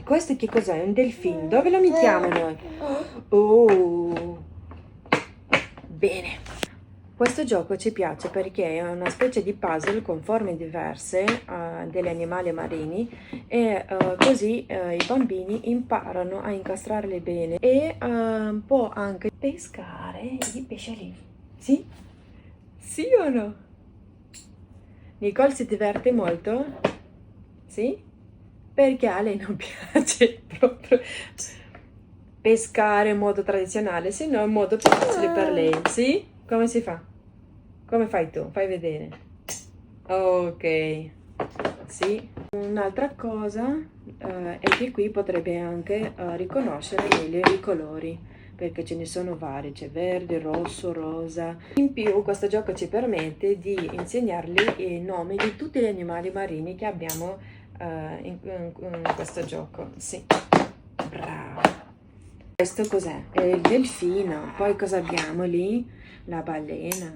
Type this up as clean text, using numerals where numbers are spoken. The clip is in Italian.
questo che cos'è? Un delfino. Dove lo mettiamo noi? Oh, bene. Questo gioco ci piace perché è una specie di puzzle con forme diverse degli animali marini e così i bambini imparano a incastrarli bene e può anche pescare i pesciolini. Sì? Sì o no? Nicole si diverte molto? Sì? Perché a lei non piace proprio pescare in modo tradizionale, se no in modo più facile per lei. Sì? Come si fa? Come fai tu? Fai vedere. Ok. Sì. Un'altra cosa è che qui potrebbe anche riconoscere meglio i colori, perché ce ne sono vari, c'è verde, rosso, rosa. In più questo gioco ci permette di insegnargli i nomi di tutti gli animali marini che abbiamo in questo gioco. Sì, bravo. Questo cos'è? È il delfino. Poi cosa abbiamo lì? La balena.